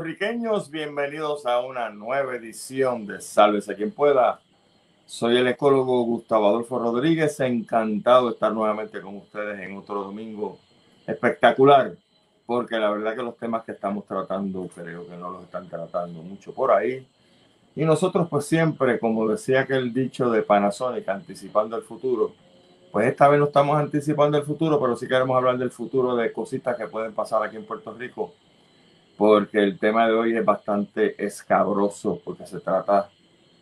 puertorriqueños, bienvenidos a una nueva edición de Sálvese quien pueda. Soy el ecólogo Gustavo Adolfo Rodríguez, encantado de estar nuevamente con ustedes en otro domingo espectacular, porque la verdad que los temas que estamos tratando creo que no los están tratando mucho por ahí. Y nosotros pues siempre, como decía aquel dicho de Panasonic, anticipando el futuro, pues esta vez no estamos anticipando el futuro, pero sí queremos hablar del futuro de cositas que pueden pasar aquí en Puerto Rico, porque el tema de hoy es bastante escabroso, porque se trata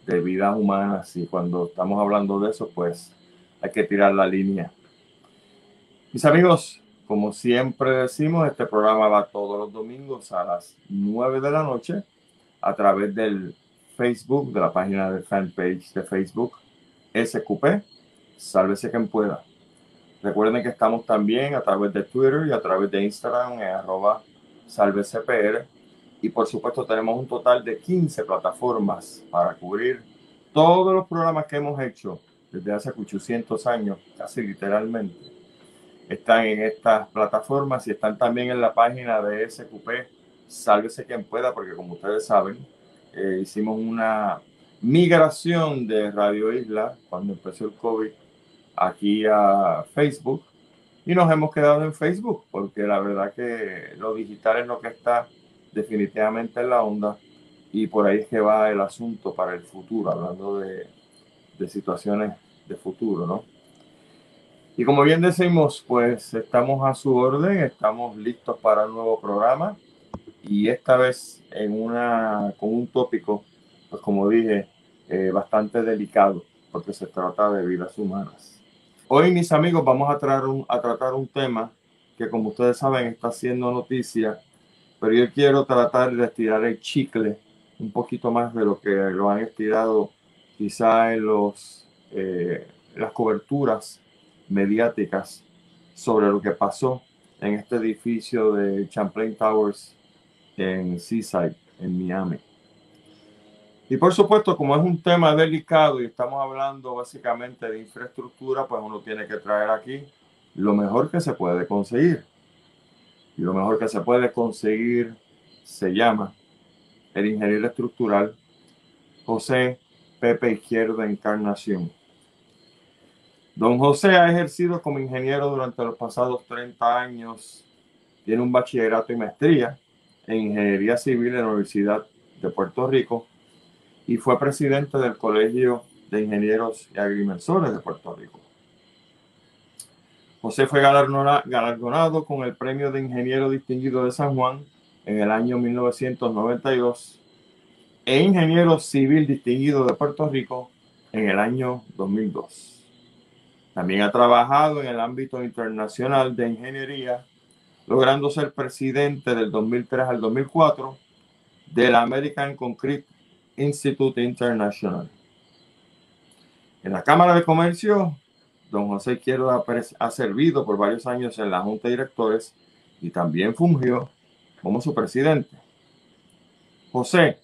de vidas humanas y cuando estamos hablando de eso, pues hay que tirar la línea. Mis amigos, como siempre decimos, este programa va todos los domingos a las 9 de la noche a través del Facebook, de la página del fanpage de Facebook, SQP, Sálvese quien pueda. Recuerden que estamos también a través de Twitter y a través de Instagram en @salvecpr. Y por supuesto tenemos un total de 15 plataformas para cubrir todos los programas que hemos hecho desde hace 800 años, casi literalmente. Están en estas plataformas y están también en la página de SQP, Sálvese quien pueda, porque como ustedes saben, hicimos una migración de Radio Isla cuando empezó el COVID aquí a Facebook y nos hemos quedado en Facebook porque la verdad que lo digital es lo que está definitivamente en la onda y por ahí es que va el asunto para el futuro, hablando de situaciones de futuro, ¿no? Y como bien decimos, pues estamos a su orden, estamos listos para un nuevo programa y esta vez con un tópico, pues como dije, bastante delicado porque se trata de vidas humanas. Hoy, mis amigos, vamos a tratar un tema que, como ustedes saben, está haciendo noticia, pero yo quiero tratar de estirar el chicle un poquito más de lo que lo han estirado quizá en las coberturas mediáticas sobre lo que pasó en este edificio de Champlain Towers en Seaside, en Miami. Y por supuesto, como es un tema delicado y estamos hablando básicamente de infraestructura, pues uno tiene que traer aquí lo mejor que se puede conseguir. Y lo mejor que se puede conseguir se llama el ingeniero estructural José Pepe Izquierdo Encarnación. Don José ha ejercido como ingeniero durante los pasados 30 años. Tiene un bachillerato y maestría en Ingeniería Civil en la Universidad de Puerto Rico y fue presidente del Colegio de Ingenieros y Agrimensores de Puerto Rico. José fue galardonado con el Premio de Ingeniero Distinguido de San Juan en el año 1992 e Ingeniero Civil Distinguido de Puerto Rico en el año 2002. También ha trabajado en el ámbito internacional de ingeniería, logrando ser presidente del 2003 al 2004 del American Concrete Institute International. En la Cámara de Comercio, don José Izquierdo ha servido por varios años en la Junta de Directores y también fungió como su presidente. José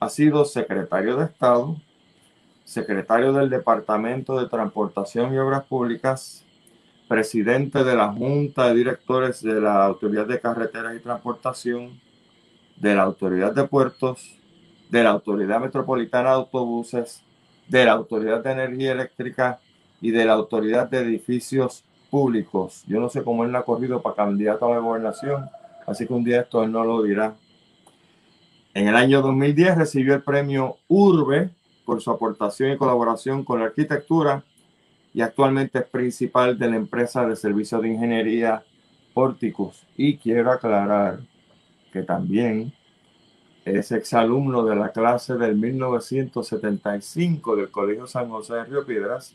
ha sido secretario de Estado, secretario del Departamento de Transportación y Obras Públicas, presidente de la Junta de Directores de la Autoridad de Carreteras y Transportación, de la Autoridad de Puertos, de la Autoridad Metropolitana de Autobuses, de la Autoridad de Energía Eléctrica y de la Autoridad de Edificios Públicos. Yo no sé cómo él ha corrido para candidato a la gobernación, así que un día esto él no lo dirá. En el año 2010 recibió el premio Urbe por su aportación y colaboración con la arquitectura y actualmente es principal de la empresa de servicios de ingeniería Porticus. Y quiero aclarar que también es exalumno de la clase del 1975 del Colegio San José de Río Piedras,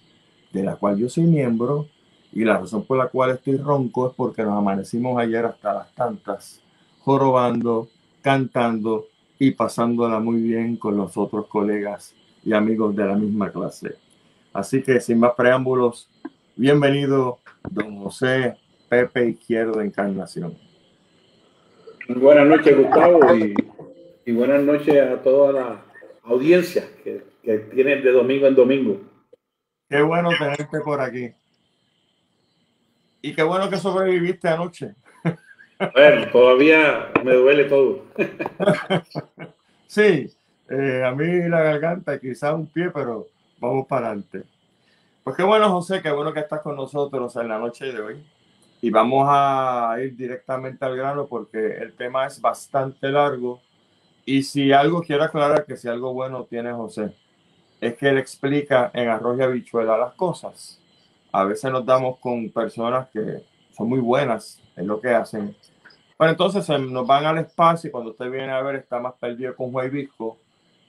de la cual yo soy miembro, y la razón por la cual estoy ronco es porque nos amanecimos ayer hasta las tantas, jorobando, cantando y pasándola muy bien con los otros colegas y amigos de la misma clase. Así que sin más preámbulos, bienvenido don José Pepe Izquierdo Encarnación. Buenas noches, Gustavo, y buenas noches a toda la audiencia que tienes de domingo en domingo. Qué bueno tenerte por aquí. Y qué bueno que sobreviviste anoche. Bueno, todavía me duele todo. Sí, a mí la garganta y quizás un pie, pero vamos para adelante. Pues qué bueno, José, qué bueno que estás con nosotros en la noche de hoy. Y vamos a ir directamente al grano porque el tema es bastante largo. Y si algo quiero aclarar, que si algo bueno tiene José, es que él explica en arroz y habichuela las cosas. A veces nos damos con personas que son muy buenas en lo que hacen. Bueno, entonces nos van al espacio y cuando usted viene a ver está más perdido con Juan Visco.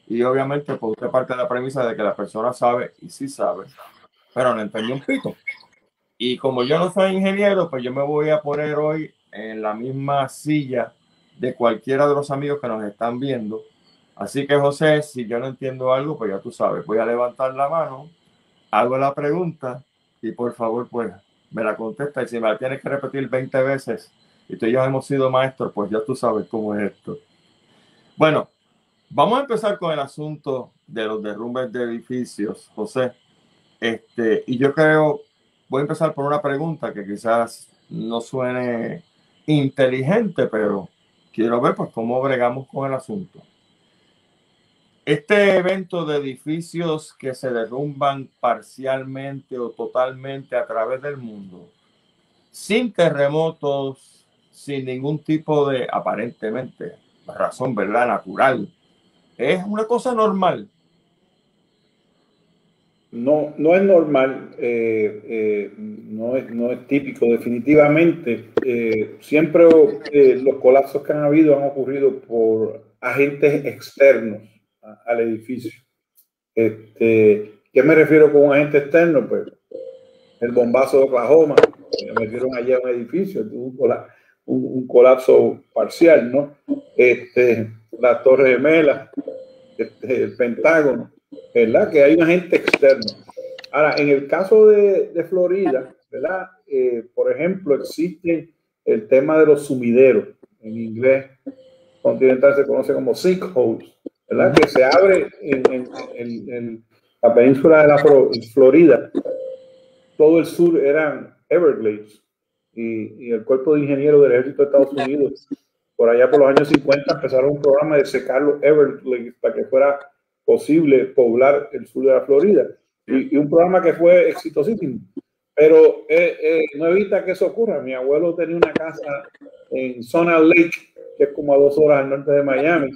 Y obviamente, pues usted parte de la premisa de que la persona sabe y sí sabe, pero no entendió un pito. Y como yo no soy ingeniero, pues yo me voy a poner hoy en la misma silla de cualquiera de los amigos que nos están viendo. Así que, José, si yo no entiendo algo, pues ya tú sabes, voy a levantar la mano, hago la pregunta y por favor, pues me la contesta. Y si me la tienes que repetir 20 veces y tú y yo hemos sido maestros, pues ya tú sabes cómo es esto. Bueno, vamos a empezar con el asunto de los derrumbes de edificios, José. Y yo creo, voy a empezar por una pregunta que quizás no suene inteligente, pero quiero ver pues cómo bregamos con el asunto. Este evento de edificios que se derrumban parcialmente o totalmente a través del mundo, sin terremotos, sin ningún tipo de, aparentemente, razón, ¿verdad? Natural. Es una cosa normal. No, no es normal, no es típico, definitivamente. Siempre los colapsos que han habido han ocurrido por agentes externos al edificio. ¿Qué me refiero con un agente externo? Pues el bombazo de Oklahoma, metieron allá un edificio, un colapso parcial, ¿no? La Torre Gemela, el Pentágono, ¿verdad? Que hay un agente externo. Ahora, en el caso de Florida, ¿verdad? Por ejemplo, existe el tema de los sumideros. En inglés continental se conoce como sinkholes, ¿verdad? Que se abre en la península de la Florida. Todo el sur eran Everglades y el cuerpo de ingenieros del ejército de Estados Unidos por allá por los años 50 empezaron un programa de secar los Everglades para que fuera posible poblar el sur de la Florida. Y un programa que fue exitosísimo. Pero no evita que eso ocurra. Mi abuelo tenía una casa en Zona Lake, que es como a 2 horas al norte de Miami.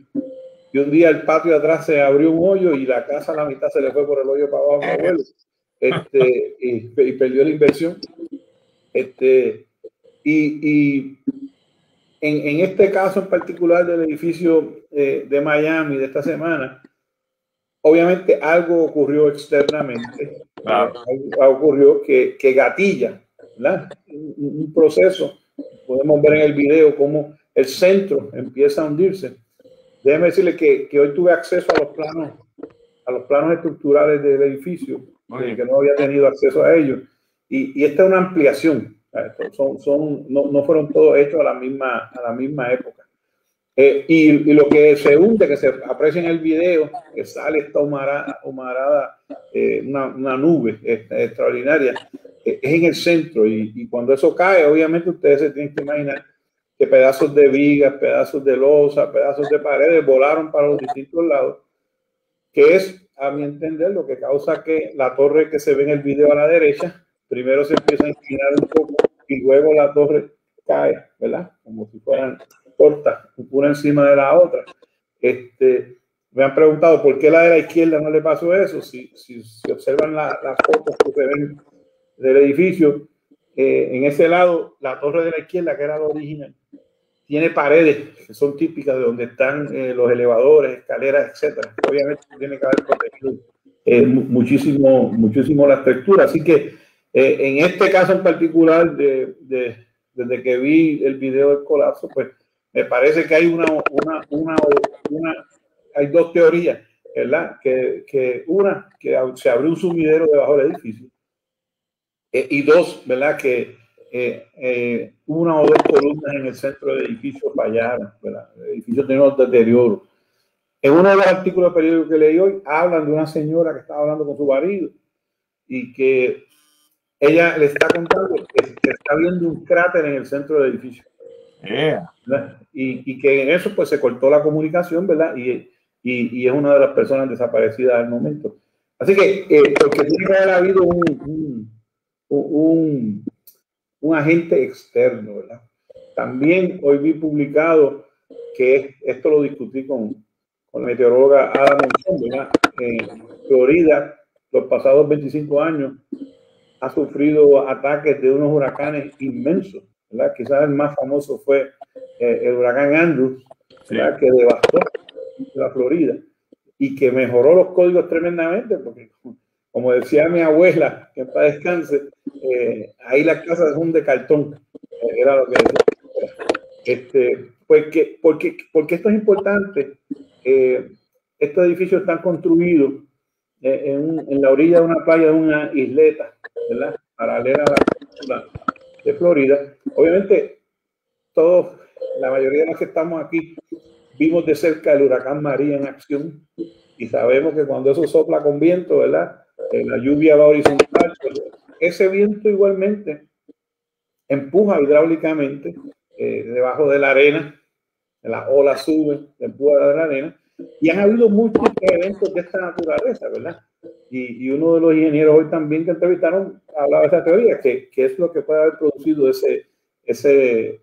Y un día el patio de atrás se abrió un hoyo y la casa a la mitad se le fue por el hoyo para abajo a mi abuelo. Y perdió la inversión. Y en este caso en particular del edificio de Miami de esta semana, obviamente algo ocurrió externamente, ocurrió que gatilla, ¿verdad? Un proceso. Podemos ver en el video cómo el centro empieza a hundirse. Déjeme decirle que hoy tuve acceso a los planos estructurales del edificio, que no había tenido acceso a ellos. Y esta es una ampliación. No fueron todos hechos a la misma época. Y lo que se hunde, que se aprecia en el video, que sale esta humarada, una nube extraordinaria, es en el centro. Y cuando eso cae, obviamente ustedes se tienen que imaginar que pedazos de vigas, pedazos de losa, pedazos de paredes volaron para los distintos lados, que es, a mi entender, lo que causa que la torre que se ve en el video a la derecha, primero se empieza a inclinar un poco y luego la torre cae, ¿verdad? Como si fueran cortas, una encima de la otra. Me han preguntado por qué la de la izquierda no le pasó eso. Si observan las fotos que se ven del edificio, en ese lado, la torre de la izquierda, que era la original, tiene paredes que son típicas de donde están los elevadores, escaleras, etcétera. Obviamente tiene que haber protegido muchísimo la estructura. Así que en este caso en particular, desde que vi el video del colapso, pues me parece que hay hay dos teorías, ¿verdad? Que se abrió un sumidero debajo del edificio y dos, ¿verdad? Que una o dos columnas en el centro del edificio fallaron, ¿verdad? El edificio tiene un deterioro. En uno de los artículos de periódico que leí hoy, hablan de una señora que estaba hablando con su marido y que ella le está contando que está viendo un cráter en el centro del edificio. Y que en eso pues se cortó la comunicación, ¿verdad? Y es una de las personas desaparecidas al momento. Así que, porque tiene que haber habido un agente externo, ¿verdad? También hoy vi publicado que esto lo discutí con la meteoróloga Ada Monzón, ¿verdad? En Florida, los pasados 25 años, ha sufrido ataques de unos huracanes inmensos, ¿verdad? Quizás el más famoso fue el huracán Andrew, ¿verdad? Que devastó la Florida y que mejoró los códigos tremendamente, porque como decía mi abuela, que en paz descanse, ahí las casas son de cartón, era lo que decía. Porque esto es importante. Estos edificios están construidos en la orilla de una playa de una isleta, ¿verdad? Paralela a la costa de Florida. Obviamente, la mayoría de los que estamos aquí vimos de cerca el huracán María en acción y sabemos que cuando eso sopla con viento, ¿verdad? La lluvia va horizontal. Ese viento igualmente empuja hidráulicamente debajo de la arena, las olas suben, empuja de la arena, y han habido muchos eventos de esta naturaleza, ¿verdad? Y uno de los ingenieros hoy también que entrevistaron hablaba de esa teoría, que es lo que puede haber producido ese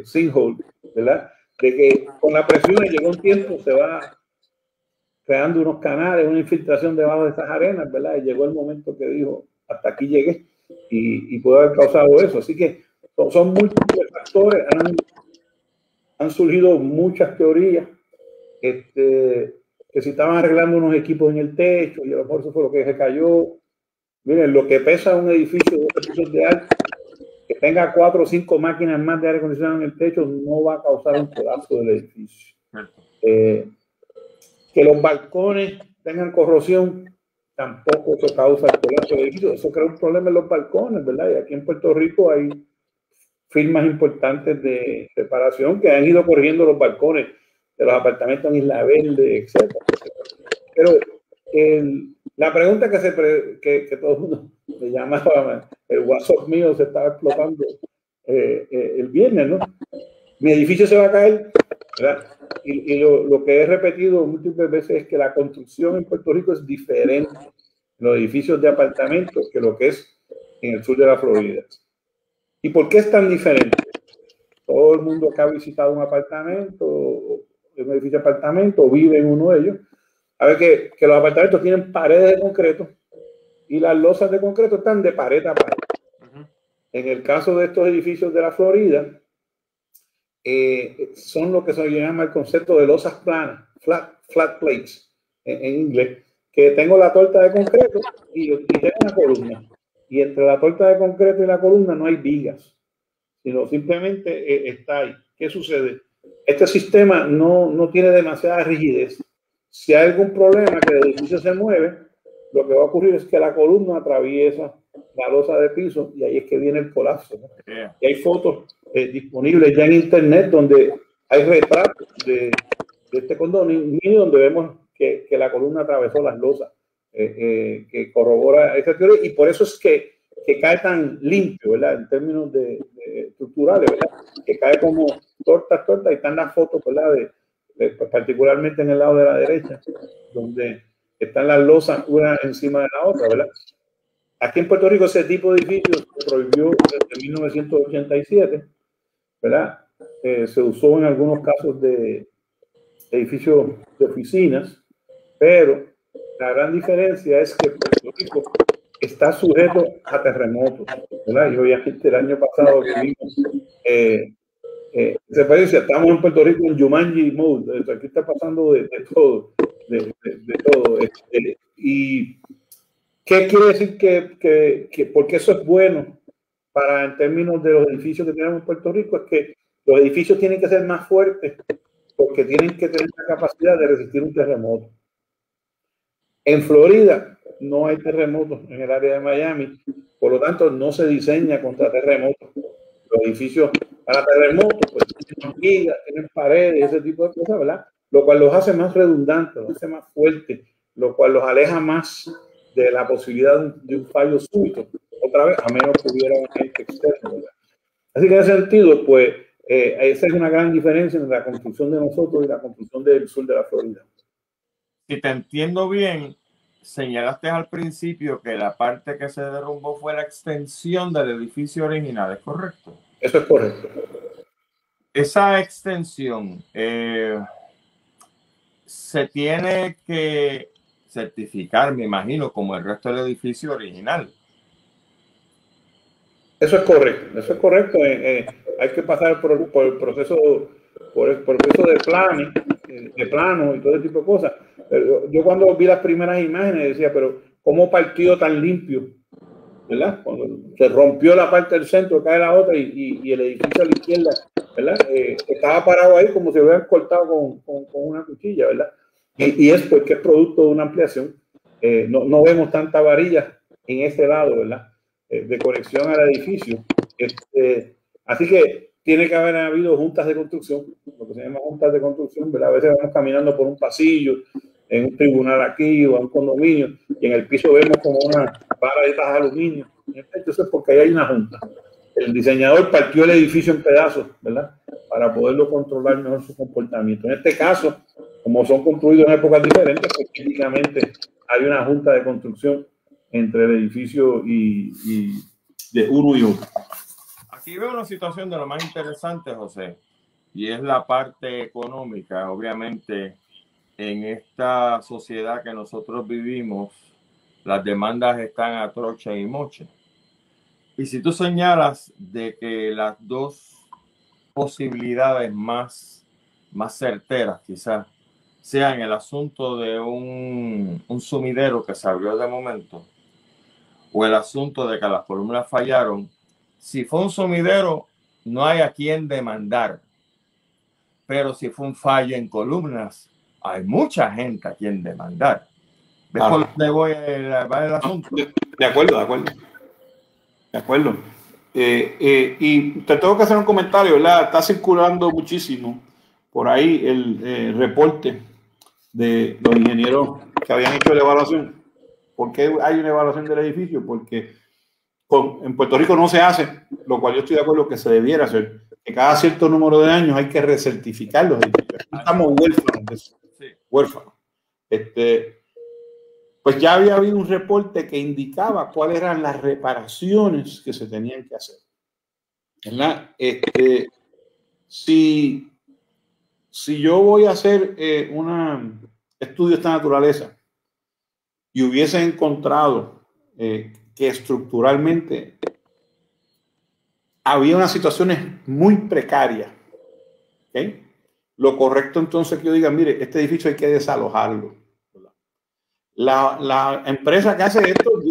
sinkhole, ¿verdad? De que con la presión llegó un tiempo, se va creando unos canales, una infiltración debajo de esas arenas, ¿verdad? Y llegó el momento que dijo, hasta aquí llegué, y puede haber causado eso. Así que son múltiples factores, han surgido muchas teorías, que si estaban arreglando unos equipos en el techo, y a lo mejor eso fue lo que se cayó. Miren, lo que pesa un edificio de 8 pisos de alto, que tenga 4 o 5 máquinas más de aire acondicionado en el techo, no va a causar un colapso del edificio. Que los balcones tengan corrosión, tampoco eso causa el colapso del edificio. Eso crea un problema en los balcones, ¿verdad? Y aquí en Puerto Rico hay firmas importantes de reparación que han ido corrigiendo los balcones de los apartamentos en Isla Verde, etc. Pero la pregunta que todo el mundo me llamaba, el WhatsApp mío se estaba explotando el viernes, ¿no? Mi edificio se va a caer, ¿verdad? Y lo que he repetido múltiples veces es que la construcción en Puerto Rico es diferente en los edificios de apartamentos que lo que es en el sur de la Florida. ¿Y por qué es tan diferente? Todo el mundo que ha visitado un apartamento, un edificio de apartamento, o vive en uno de ellos, a ver que los apartamentos tienen paredes de concreto y las losas de concreto están de pared a pared. En el caso de estos edificios de la Florida, son lo que se llama el concepto de losas planas, flat plates en inglés, que tengo la torta de concreto y tengo una columna. Y entre la torta de concreto y la columna no hay vigas, sino simplemente está ahí. ¿Qué sucede? Este sistema no tiene demasiada rigidez. Si hay algún problema que el edificio se mueve, lo que va a ocurrir es que la columna atraviesa la losa de piso y ahí es que viene el colapso, ¿no? Y hay fotos disponibles ya en internet donde hay retratos de este condominio donde vemos que la columna atravesó las losas, que corrobora esa teoría, y por eso es que cae tan limpio, ¿verdad? En términos estructurales, ¿verdad? Que cae como tortas, y están las fotos, ¿verdad? Particularmente en el lado de la derecha, donde están las losas una encima de la otra, ¿verdad? Aquí en Puerto Rico ese tipo de edificios se prohibió desde 1987, ¿verdad? Se usó en algunos casos de edificios de oficinas, pero la gran diferencia es que Puerto Rico está sujeto a terremotos, ¿verdad? Yo ya el año pasado vimos se parece, estamos en Puerto Rico en Jumanji mode, aquí está pasando de todo, de todo. ¿Y qué quiere decir que porque eso es bueno para en términos de los edificios que tenemos en Puerto Rico? Es que los edificios tienen que ser más fuertes porque tienen que tener la capacidad de resistir un terremoto. En Florida no hay terremotos en el área de Miami, por lo tanto no se diseña contra terremotos. Los edificios para terremotos pues tienen vigas, tienen paredes, ese tipo de cosas, ¿verdad? Lo cual los hace más redundantes, los hace más fuertes, lo cual los aleja más de la posibilidad de un fallo súbito, otra vez, a menos que hubiera un agente externo, ¿verdad? Así que en ese sentido, pues Esa es una gran diferencia entre la construcción de nosotros y la construcción del sur de la Florida. Si te entiendo bien, señalaste al principio que la parte que se derrumbó fue la extensión del edificio original, ¿es correcto? Eso es correcto. Esa extensión se tiene que certificar, me imagino, como el resto del edificio original. Eso es correcto, eso es correcto. Hay que pasar por el proceso, por el proceso de plano y todo ese tipo de cosas. Pero yo cuando vi las primeras imágenes decía, pero ¿cómo partió tan limpio? ¿Verdad? Cuando se rompió la parte del centro, cae la otra y el edificio a la izquierda, ¿verdad? Estaba parado ahí como si hubieran cortado con una cuchilla, ¿verdad? Y es porque es producto de una ampliación. No vemos tanta varilla en ese lado, ¿verdad? De conexión al edificio. Así que tiene que haber habido juntas de construcción, lo que se llama juntas de construcción, ¿verdad? A veces vamos caminando por un pasillo, en un tribunal aquí o en un condominio, y en el piso vemos como una vara de estas de aluminio. Entonces, porque ahí hay una junta. El diseñador partió el edificio en pedazos, ¿verdad? Para poderlo controlar mejor su comportamiento. En este caso, como son construidos en épocas diferentes, pues típicamente hay una junta de construcción entre el edificio y de uno y otro. Aquí veo una situación de lo más interesante, José, y es la parte económica. Obviamente, en esta sociedad que nosotros vivimos, las demandas están a trocha y moche. Y si tú señalas de que las dos posibilidades más certeras quizás sean el asunto de un sumidero que se abrió de momento o el asunto de que las columnas fallaron, si fue un sumidero no hay a quien demandar, pero si fue un fallo en columnas hay mucha gente a quien demandar. ¿Ves por dónde va el asunto? De acuerdo. Y te tengo que hacer un comentario, ¿verdad? Está circulando muchísimo por ahí el reporte de los ingenieros que habían hecho la evaluación. ¿Por qué hay una evaluación del edificio? Porque en Puerto Rico no se hace, lo cual yo estoy de acuerdo que se debiera hacer, que cada cierto número de años hay que recertificar los edificios. Estamos huérfanos de eso. Sí. Huérfanos. Pues ya había habido un reporte que indicaba cuáles eran las reparaciones que se tenían que hacer. ¿Verdad? Si yo voy a hacer un estudio de esta naturaleza y hubiese encontrado que estructuralmente había unas situaciones muy precarias, ¿okay? Lo correcto entonces que yo diga, mire, este edificio hay que desalojarlo. La empresa que hace esto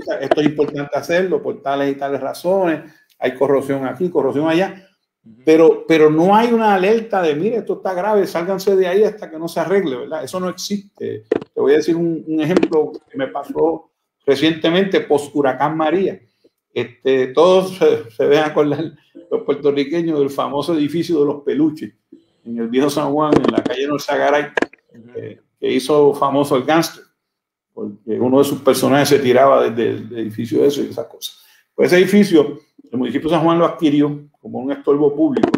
es importante hacerlo por tales y tales razones, hay corrosión aquí, corrosión allá, pero no hay una alerta de, mire, esto está grave, sálganse de ahí hasta que no se arregle, ¿verdad? Eso no existe. Te voy a decir un ejemplo que me pasó recientemente post huracán María. Todos se ven a acordar, los puertorriqueños, del famoso edificio de los peluches en el viejo San Juan, en la calle Norzagaray, que hizo famoso el gángster, porque uno de sus personajes se tiraba desde el edificio ese y esas cosas. Pues ese edificio, el municipio de San Juan lo adquirió como un estorbo público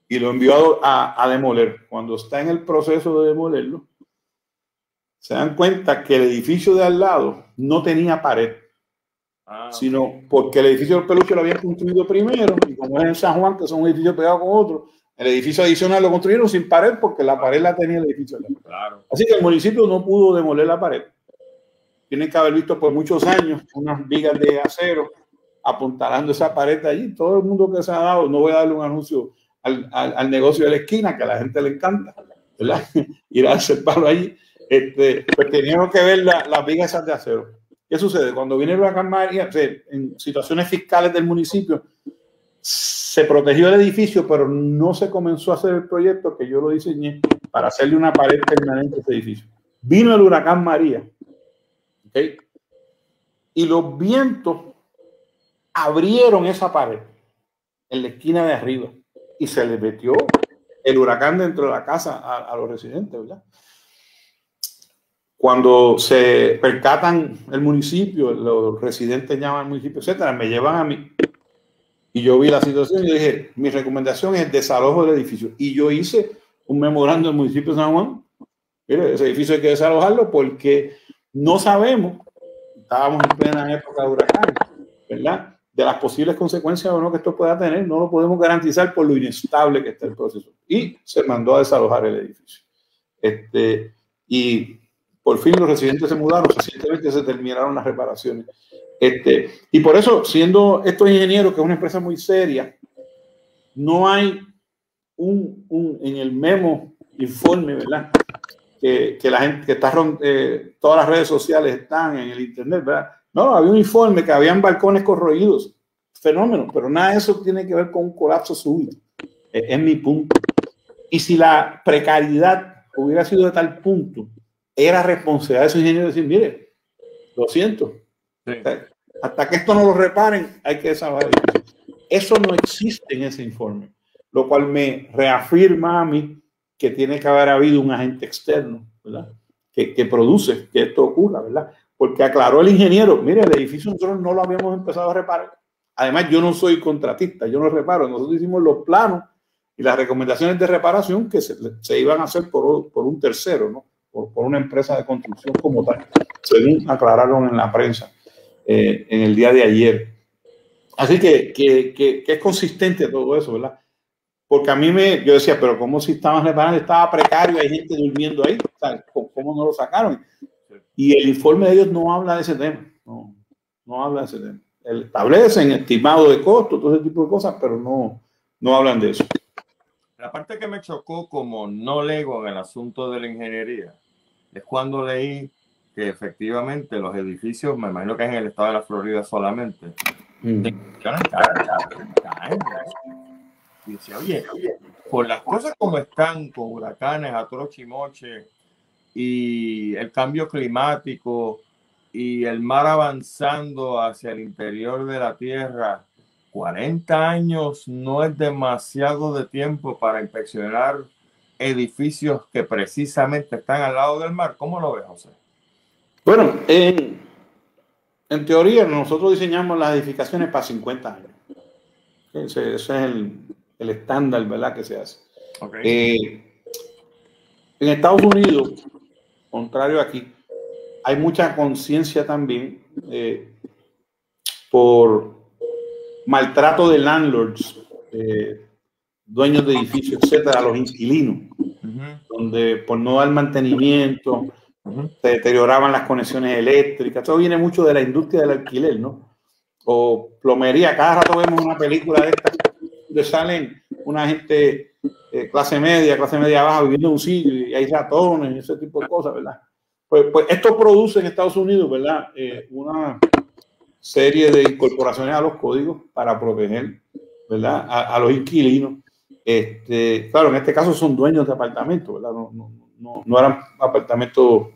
y lo envió a demoler. Cuando está en el proceso de demolerlo, se dan cuenta que el edificio de al lado no tenía pared, sino porque el edificio del peluche lo habían construido primero, y como es en San Juan, que son un edificio pegado con otro, el edificio adicional lo construyeron sin pared porque la pared la tenía el edificio. Claro. Así que el municipio no pudo demoler la pared. Tienen que haber visto por muchos años unas vigas de acero apuntalando esa pared de allí. Todo el mundo que se ha dado, no voy a darle un anuncio al negocio de la esquina, que a la gente le encanta, ¿verdad? Ir a hacer palo allí. Pues teníamos que ver las vigas esas de acero. ¿Qué sucede? Cuando viene el huracán María, en situaciones fiscales del municipio, se protegió el edificio, pero no se comenzó a hacer el proyecto que yo lo diseñé para hacerle una pared permanente a ese edificio. Vino el huracán María, ¿okay? Y los vientos abrieron esa pared en la esquina de arriba y se le metió el huracán dentro de la casa a los residentes, ¿verdad? Cuando se percatan el municipio, los residentes llaman al municipio, etcétera, me llevan a mí Y yo vi la situación y dije, mi recomendación es el desalojo del edificio. Y yo hice un memorando del municipio de San Juan. Mire, ese edificio hay que desalojarlo porque no sabemos, estábamos en plena época de huracanes, ¿verdad? De las posibles consecuencias o no que esto pueda tener, no lo podemos garantizar por lo inestable que está el proceso. Y se mandó a desalojar el edificio. Y por fin los residentes se mudaron, recientemente se terminaron las reparaciones. Y por eso, siendo estos ingenieros, que es una empresa muy seria, no hay en el memo informe, ¿verdad? Que la gente que está, todas las redes sociales están en el internet, ¿verdad? No, había un informe que habían balcones corroídos, fenómeno, pero nada de eso tiene que ver con un colapso súbito. Es mi punto. Y si la precariedad hubiera sido de tal punto, era responsabilidad de esos ingenieros decir, mire, lo siento, sí, hasta que esto no lo reparen, hay que desalojar. Eso no existe en ese informe, lo cual me reafirma a mí que tiene que haber habido un agente externo, ¿verdad? Que produce que esto ocurra, ¿verdad? Porque aclaró el ingeniero, mire, el edificio nosotros no lo habíamos empezado a reparar. Además, yo no soy contratista, yo no reparo. Nosotros hicimos los planos y las recomendaciones de reparación que se iban a hacer por un tercero, ¿no? Por una empresa de construcción como tal, según aclararon en la prensa en el día de ayer. Así que es consistente todo eso, ¿verdad? Porque a mí yo decía, pero ¿cómo si estaban reparando? Estaba precario, hay gente durmiendo ahí, ¿sabes? ¿Cómo no lo sacaron? Y el informe de ellos no habla de ese tema, no habla de ese tema. Establecen estimado de costo, todo ese tipo de cosas, pero no hablan de eso. La parte que me chocó como no lego en el asunto de la ingeniería es cuando leí que efectivamente los edificios, me imagino que es en el estado de la Florida solamente, caen. Y decía, oye, por las cosas como están, con huracanes a troche y moche, y el cambio climático, y el mar avanzando hacia el interior de la Tierra, 40 años no es demasiado de tiempo para inspeccionar edificios que precisamente están al lado del mar. ¿Cómo lo ves, José? Bueno, en teoría nosotros diseñamos las edificaciones para 50 años. Ese es el estándar, ¿verdad?, que se hace. Okay. En Estados Unidos, contrario aquí, hay mucha conciencia también por maltrato de landlords, dueños de edificios, etcétera, a los inquilinos, donde por no dar mantenimiento se deterioraban las conexiones eléctricas. Todo viene mucho de la industria del alquiler, ¿no? O plomería. Cada rato vemos una película de estas donde salen una gente clase media baja viviendo en un sitio y hay ratones y ese tipo de cosas, ¿verdad? Pues esto produce en Estados Unidos, ¿verdad? Una serie de incorporaciones a los códigos para proteger, ¿verdad?, a los inquilinos. Claro, en este caso son dueños de apartamentos, ¿verdad? No eran apartamentos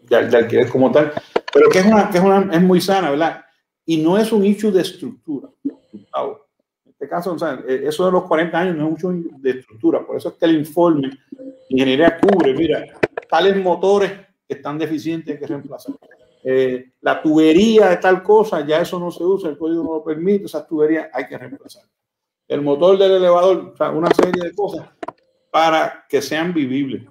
de alquiler como tal, pero que es muy sana, ¿verdad? Y no es un issue de estructura. En este caso, o sea, eso de los 40 años no es un issue de estructura. Por eso es que el informe de ingeniería cubre, mira, tales motores están deficientes, hay que reemplazar. La tubería de tal cosa, ya eso no se usa, el código no lo permite, esas tuberías hay que reemplazar. El motor del elevador, o sea, una serie de cosas para que sean vivibles.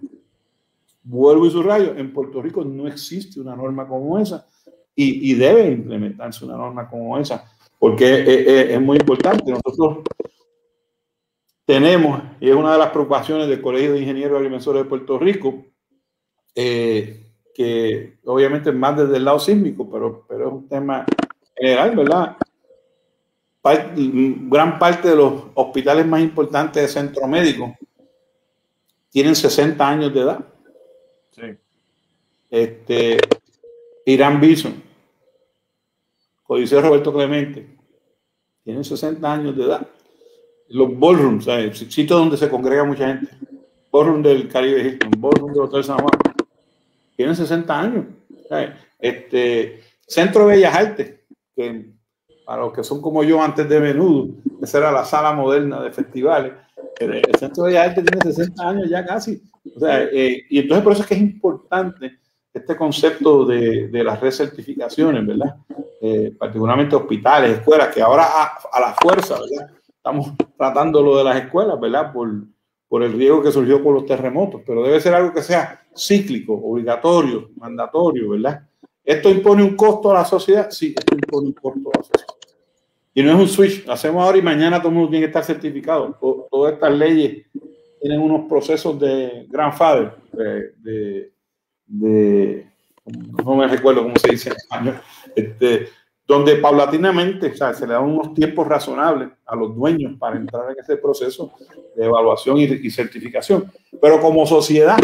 Vuelvo y subrayo, en Puerto Rico no existe una norma como esa y debe implementarse una norma como esa, porque es muy importante. Nosotros tenemos, y es una de las preocupaciones del Colegio de Ingenieros Agrimensores de Puerto Rico, que obviamente es más desde el lado sísmico, pero es un tema general, ¿verdad? Gran parte de los hospitales más importantes de centro médico tienen 60 años de edad. Sí. Irán Bison, Coliseo Roberto Clemente, tienen 60 años de edad. Los ballrooms, sitios donde se congrega mucha gente, ballroom del Caribe Hilton, ballroom del Hotel San Juan, tienen 60 años. Centro de Bellas Artes, que para los que son como yo antes de Menudo, esa era la sala moderna de festivales. El Centro de Bellas Artes tiene 60 años ya casi. O sea, y entonces por eso es que es importante este concepto de las recertificaciones, ¿verdad? Particularmente hospitales, escuelas, que ahora a la fuerza, ¿verdad?, estamos tratando lo de las escuelas, ¿verdad? Por el riesgo que surgió por los terremotos, pero debe ser algo que sea cíclico, obligatorio, mandatorio, ¿verdad? ¿Esto impone un costo a la sociedad? Sí, esto impone un costo a la sociedad. Y no es un switch, lo hacemos ahora y mañana todo el mundo tiene que estar certificado. Todas estas leyes tienen unos procesos de grandfather, no me recuerdo cómo se dice en español, donde paulatinamente, o sea, se le dan unos tiempos razonables a los dueños para entrar en ese proceso de evaluación y certificación. Pero como sociedad,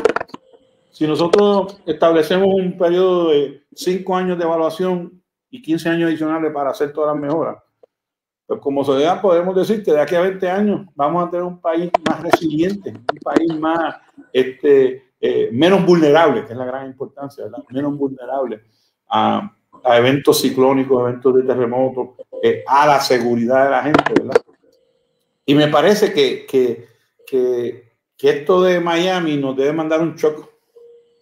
si nosotros establecemos un periodo de 5 años de evaluación y 15 años adicionales para hacer todas las mejoras, pues como sociedad podemos decir que de aquí a 20 años vamos a tener un país más resiliente, un país más, menos vulnerable, que es la gran importancia, ¿verdad? Menos vulnerable a eventos ciclónicos, eventos de terremotos, a la seguridad de la gente, ¿verdad? Y me parece que esto de Miami nos debe mandar un shock,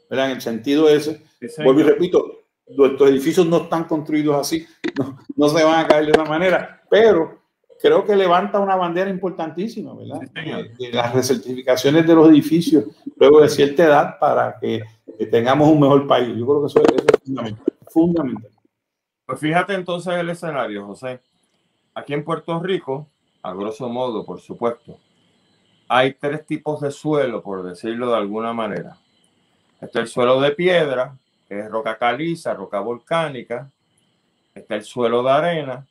¿verdad? En el sentido ese, sí, vuelvo y repito, nuestros edificios no están construidos así, no se van a caer de una manera, pero creo que levanta una bandera importantísima, ¿verdad? De las recertificaciones de los edificios luego de cierta edad para que tengamos un mejor país. Yo creo que eso es fundamental, fundamental. Pues fíjate entonces el escenario, José. Aquí en Puerto Rico, a grosso modo, por supuesto, hay 3 tipos de suelo, por decirlo de alguna manera. Está el suelo de piedra, que es roca caliza, roca volcánica. Está el suelo de arena.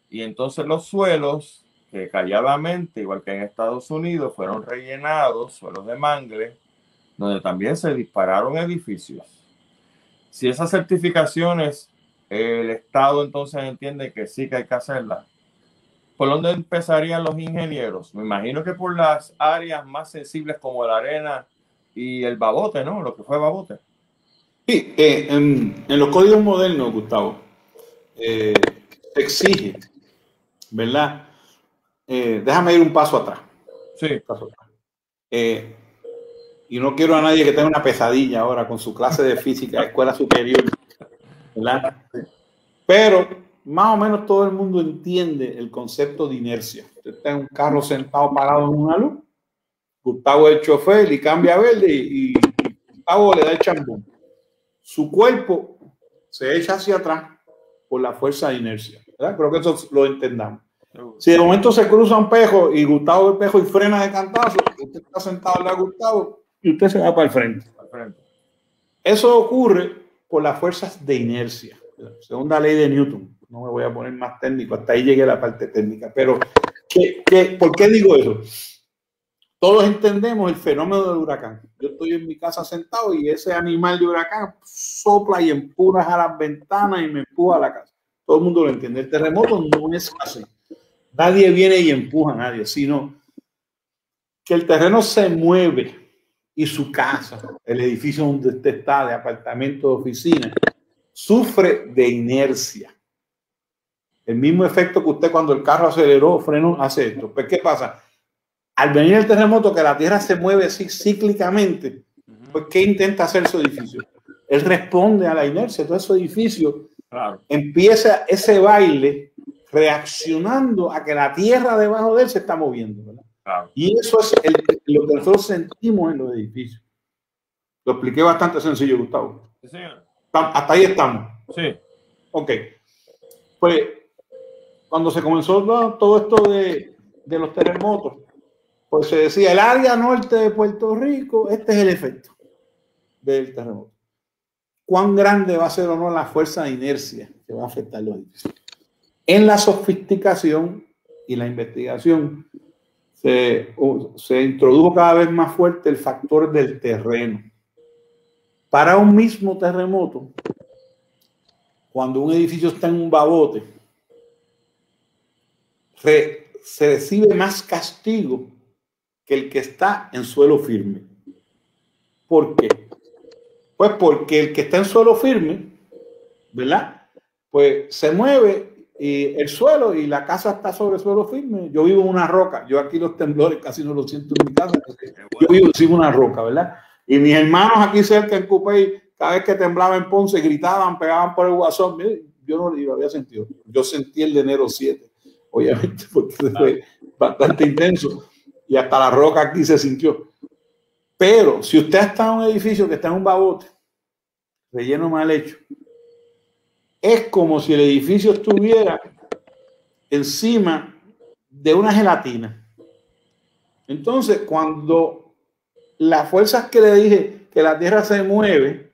Y entonces los suelos que calladamente, igual que en Estados Unidos, fueron rellenados, suelos de mangle, donde también se dispararon edificios. Si esas certificaciones el Estado entonces entiende que sí que hay que hacerlas, ¿por dónde empezarían los ingenieros? Me imagino que por las áreas más sensibles como la arena y el babote, ¿no? Lo que fue babote. Sí, en los códigos modernos, Gustavo, se exige, ¿verdad? Déjame ir un paso atrás. Sí. Un paso atrás. Y no quiero a nadie que tenga una pesadilla ahora con su clase de física de escuela superior, ¿verdad? Pero más o menos todo el mundo entiende el concepto de inercia. Usted está en un carro sentado parado en una luz, Gustavo es el chofer y cambia a verde y Gustavo le da el chambón. Su cuerpo se echa hacia atrás por la fuerza de inercia, ¿verdad? Creo que eso lo entendamos. Si de momento se cruza un pejo y Gustavo ve el pejo y frena de cantazo, usted está sentado al lado de Gustavo y usted se va para el frente. Eso ocurre por las fuerzas de inercia, segunda ley de Newton. No me voy a poner más técnico, hasta ahí llegué a la parte técnica. Pero, ¿por qué digo eso? Todos entendemos el fenómeno del huracán. Yo estoy en mi casa sentado y ese animal de huracán sopla y empuja a las ventanas y me empuja a la casa. Todo el mundo lo entiende. El terremoto no es así. Nadie viene y empuja a nadie, sino que el terreno se mueve y su casa, el edificio donde usted está, de apartamento, de oficina, sufre de inercia. El mismo efecto que usted cuando el carro aceleró, frenó, hace esto. Pues, ¿qué pasa? Al venir el terremoto, que la tierra se mueve así cíclicamente, pues, ¿qué intenta hacer su edificio? Él responde a la inercia. Entonces, su edificio empieza ese baile reaccionando a que la tierra debajo de él se está moviendo, ¿verdad? Y eso es lo que nosotros sentimos en los edificios. Lo expliqué bastante sencillo, Gustavo. Sí, señor. Hasta ahí estamos. Sí. Ok. Pues, cuando se comenzó todo esto de los terremotos, pues se decía, el área norte de Puerto Rico, este es el efecto del terremoto. ¿Cuán grande va a ser o no la fuerza de inercia que va a afectar los edificios? En la sofisticación y la investigación se introdujo cada vez más fuerte el factor del terreno. Para un mismo terremoto, cuando un edificio está en un babote, se recibe más castigo que el que está en suelo firme. ¿Por qué? Pues porque el que está en suelo firme, ¿verdad? Pues se mueve y el suelo y la casa está sobre suelo firme. Yo vivo en una roca. Yo aquí los temblores casi no los siento en mi casa. Yo vivo encima de una roca, ¿verdad? Y mis hermanos aquí cerca en Cupey, cada vez que temblaba en Ponce, gritaban, pegaban por el guasón. Yo no lo había sentido. Yo sentí el de enero 7 obviamente, porque fue bastante intenso y hasta la roca aquí se sintió. Pero si usted está en un edificio que está en un babote, relleno mal hecho, es como si el edificio estuviera encima de una gelatina. Entonces, cuando las fuerzas que le dije que la Tierra se mueve,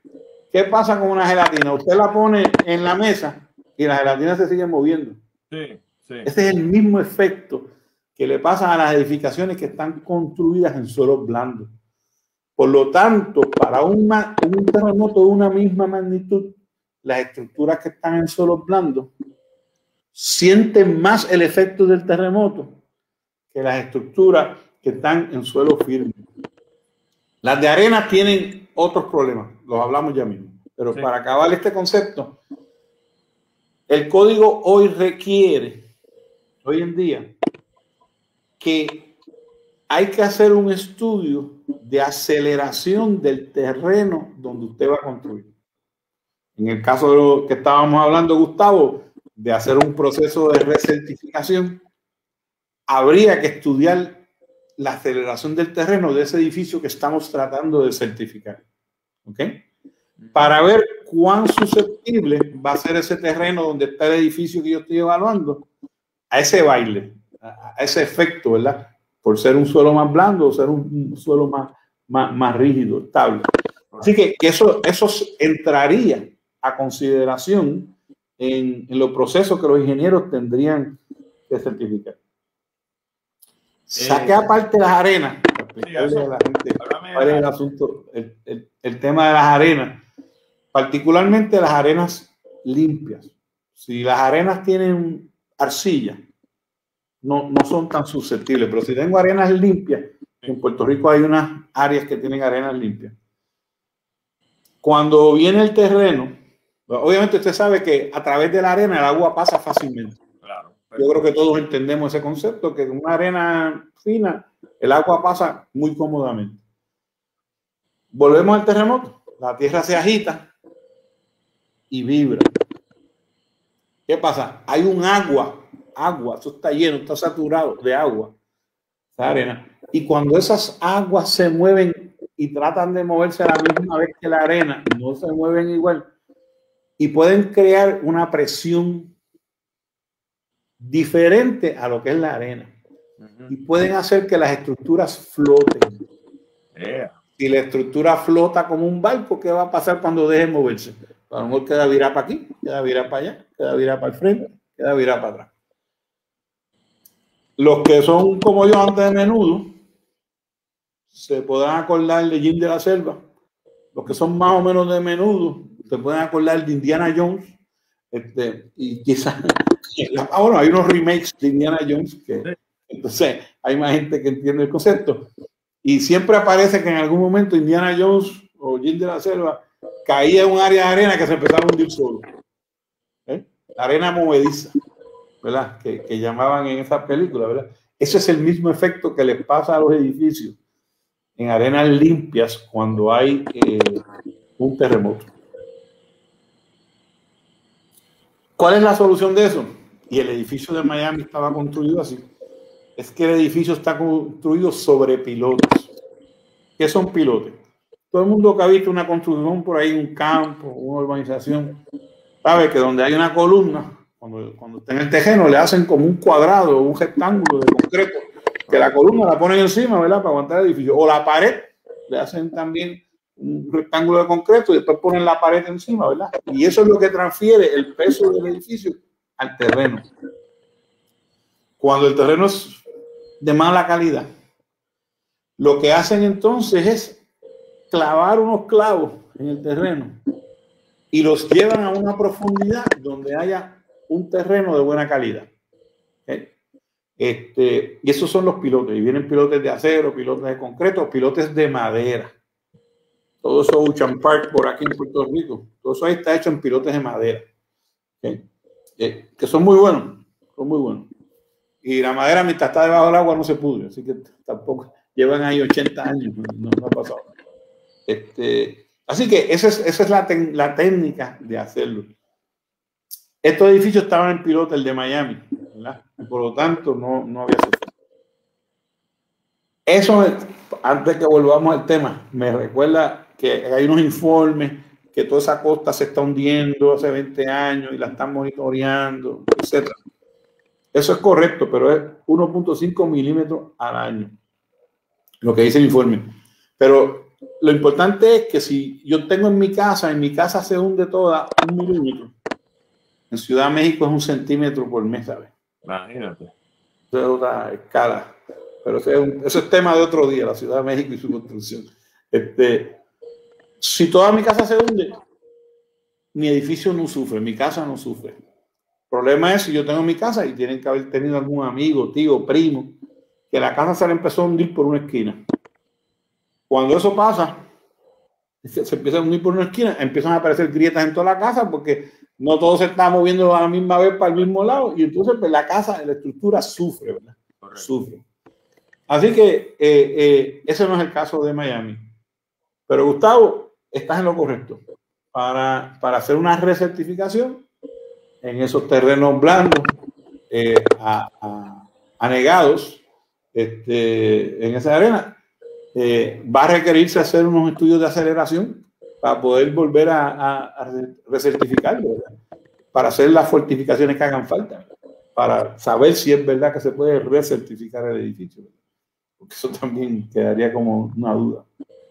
¿qué pasa con una gelatina? Usted la pone en la mesa y la gelatina se sigue moviendo. Sí, sí. Ese es el mismo efecto que le pasa a las edificaciones que están construidas en suelos blandos. Por lo tanto, para un terremoto de una misma magnitud, las estructuras que están en suelos blandos sienten más el efecto del terremoto que las estructuras que están en suelo firme. Las de arena tienen otros problemas, los hablamos ya mismo. Pero para acabar este concepto, el código hoy requiere, hoy en día, que hay que hacer un estudio de aceleración del terreno donde usted va a construir. En el caso de lo que estábamos hablando, Gustavo, de hacer un proceso de recertificación, habría que estudiar la aceleración del terreno de ese edificio que estamos tratando de certificar. ¿Ok? Para ver cuán susceptible va a ser ese terreno donde está el edificio que yo estoy evaluando a ese baile, a ese efecto, ¿verdad? Por ser un suelo más blando o ser un suelo más rígido, estable. Así que eso entraría a consideración en los procesos que los ingenieros tendrían que certificar. Saqué aparte las arenas. ¿Cuál es el asunto? El tema de las arenas, particularmente las arenas limpias. Si las arenas tienen arcilla, no son tan susceptibles, pero si tengo arenas limpias, en Puerto Rico hay unas áreas que tienen arenas limpias. Cuando viene el terreno, obviamente usted sabe que a través de la arena el agua pasa fácilmente. Claro, yo creo que todos entendemos ese concepto, que en una arena fina el agua pasa muy cómodamente. Volvemos al terremoto. La tierra se agita y vibra. ¿Qué pasa? Hay un agua, eso está lleno, está saturado de agua, esa arena. Y cuando esas aguas se mueven y tratan de moverse a la misma vez que la arena, no se mueven igual y pueden crear una presión diferente a lo que es la arena. Y pueden hacer que las estructuras floten. Si la estructura flota como un barco, ¿qué va a pasar cuando deje de moverse? A lo mejor queda virada para aquí, queda virada para allá, queda virada para el frente, queda virada para atrás. Los que son como yo antes de Menudo se podrán acordar de Jim de la Selva. Los que son más o menos de Menudo se pueden acordar de Indiana Jones. Y quizás, bueno, hay unos remakes de Indiana Jones que entonces hay más gente que entiende el concepto. Y siempre aparece que en algún momento Indiana Jones o Jim de la Selva caía en un área de arena que se empezaba a hundir solo. La arena movediza, ¿verdad? Que llamaban en esa película, ¿verdad? Ese es el mismo efecto que les pasa a los edificios en arenas limpias cuando hay un terremoto. ¿Cuál es la solución de eso? Y el edificio de Miami estaba construido así. Es que el edificio está construido sobre pilotes. ¿Qué son pilotes? Todo el mundo que ha visto una construcción por ahí, un campo, una urbanización, sabe que donde hay una columna, cuando está en el terreno, le hacen como un cuadrado, un rectángulo de concreto, que la columna la ponen encima, ¿verdad? Para aguantar el edificio. O la pared, le hacen también un rectángulo de concreto y después ponen la pared encima, ¿verdad? Y eso es lo que transfiere el peso del edificio al terreno. Cuando el terreno es de mala calidad, lo que hacen entonces es clavar unos clavos en el terreno y los llevan a una profundidad donde haya un terreno de buena calidad. Y esos son los pilotes. Y vienen pilotes de acero, pilotes de concreto, pilotes de madera. Todo eso Ocean Park por aquí en Puerto Rico, todo eso ahí está hecho en pilotes de madera. Que son muy buenos, son muy buenos. Y la madera mientras está debajo del agua no se pudre, así que tampoco llevan ahí 80 años, no ha pasado. Así que esa es la técnica de hacerlo. Estos edificios estaban en piloto, el de Miami, ¿verdad? Por lo tanto, no había sufrido. Eso, antes que volvamos al tema, me recuerda que hay unos informes que toda esa costa se está hundiendo hace 20 años y la están monitoreando, etc. Eso es correcto, pero es 1.5 milímetros al año, lo que dice el informe. Pero lo importante es que si yo tengo en mi casa se hunde toda 1 milímetro. En Ciudad de México es 1 centímetro por mes, ¿sabes? Imagínate. Eso es otra escala. Pero eso es tema de otro día, la Ciudad de México y su construcción. Si toda mi casa se hunde, mi edificio no sufre, mi casa no sufre. El problema es si yo tengo mi casa y tienen que haber tenido algún amigo, tío, primo, que la casa se le empezó a hundir por una esquina. Cuando eso pasa, se empieza a hundir por una esquina, empiezan a aparecer grietas en toda la casa porque no todo se está moviendo a la misma vez para el mismo lado y entonces pues, la casa, la estructura sufre, ¿verdad? Correcto. Sufre. Así que ese no es el caso de Miami. Pero Gustavo, estás en lo correcto. Para hacer una recertificación en esos terrenos blandos, anegados, en esa arena, va a requerirse hacer unos estudios de aceleración para poder volver a recertificarlo, ¿verdad? Para hacer las fortificaciones que hagan falta, para saber si es verdad que se puede recertificar el edificio, ¿verdad? Porque eso también quedaría como una duda.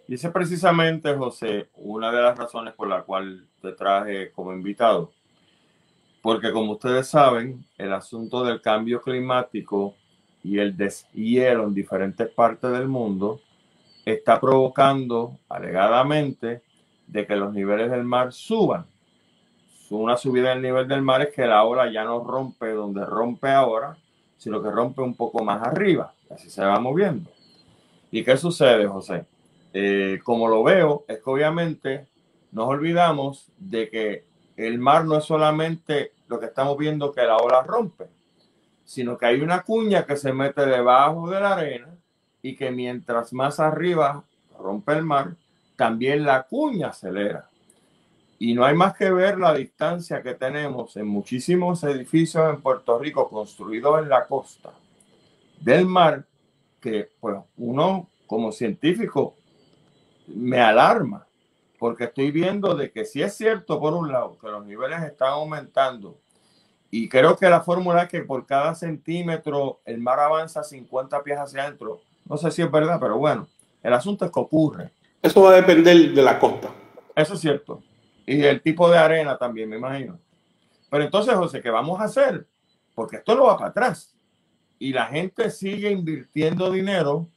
Y esa es precisamente, José, una de las razones por la cual te traje como invitado. Porque como ustedes saben, el asunto del cambio climático y el deshielo en diferentes partes del mundo está provocando, alegadamente, de que los niveles del mar suban. Una subida del nivel del mar es que la ola ya no rompe donde rompe ahora, sino que rompe un poco más arriba. Así se va moviendo. ¿Y qué sucede, José? Como lo veo, es que obviamente nos olvidamos de que el mar no es solamente lo que estamos viendo que la ola rompe, sino que hay una cuña que se mete debajo de la arena y que mientras más arriba rompe el mar, también la cuña acelera. Y no hay más que ver la distancia que tenemos en muchísimos edificios en Puerto Rico construidos en la costa del mar, que pues uno como científico me alarma, porque estoy viendo de que sí es cierto por un lado que los niveles están aumentando y creo que la fórmula es que por cada centímetro el mar avanza 50 pies hacia adentro. No sé si es verdad, pero bueno, el asunto es que ocurre. Eso va a depender de la costa. Eso es cierto. Y el tipo de arena también, me imagino. Pero entonces, José, ¿qué vamos a hacer? Porque esto no va para atrás. Y la gente sigue invirtiendo dinero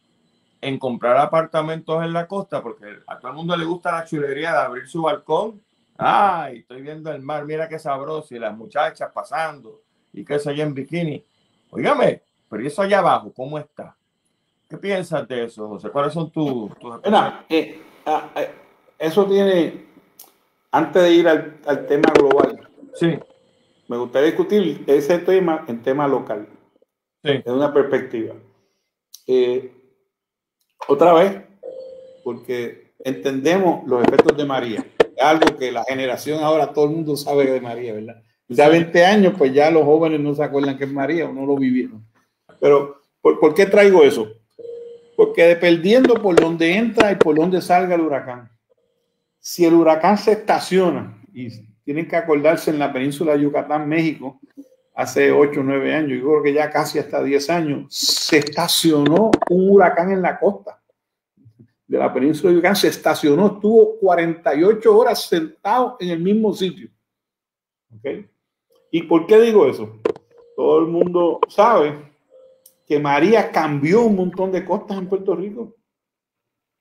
en comprar apartamentos en la costa, porque a todo el mundo le gusta la chulería de abrir su balcón. Ay, estoy viendo el mar, mira qué sabroso, y las muchachas pasando, y qué sé yo en bikini. Óigame, pero eso allá abajo, ¿cómo está? ¿Qué piensas de eso, José? ¿Cuáles son tus eso tiene, antes de ir al tema global, sí, me gustaría discutir ese tema en tema local, sí, en una perspectiva. Otra vez, porque entendemos los efectos de María, algo que la generación ahora todo el mundo sabe de María, ¿verdad? Ya 20 años, pues ya los jóvenes no se acuerdan que es María o no lo vivieron. Pero, ¿por qué traigo eso? Porque dependiendo por dónde entra y por dónde salga el huracán. Si el huracán se estaciona, y tienen que acordarse en la península de Yucatán, México, hace 8 o 9 años, yo creo que ya casi hasta 10 años, se estacionó un huracán en la costa de la península de Yucatán, se estacionó, estuvo 48 horas sentado en el mismo sitio. ¿Okay? ¿Y por qué digo eso? Todo el mundo sabe que María cambió un montón de costas en Puerto Rico. O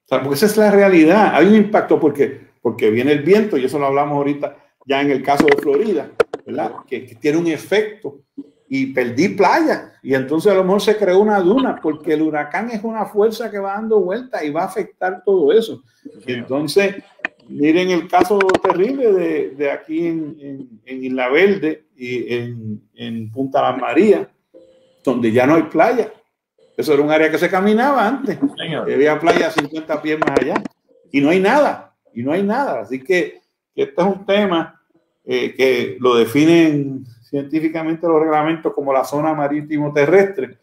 sea, porque esa es la realidad. Hay un impacto porque viene el viento, y eso lo hablamos ahorita ya en el caso de Florida, ¿verdad? Que tiene un efecto. Y perdí playa. Y entonces a lo mejor se creó una duna, porque el huracán es una fuerza que va dando vueltas y va a afectar todo eso. Entonces, miren el caso terrible de aquí en Isla Verde y en Punta Las Marías, donde ya no hay playa. Eso era un área que se caminaba antes. Había playa a 50 pies más allá. Y no hay nada. Y no hay nada. Así que este es un tema que lo definen científicamente los reglamentos como la zona marítimo terrestre,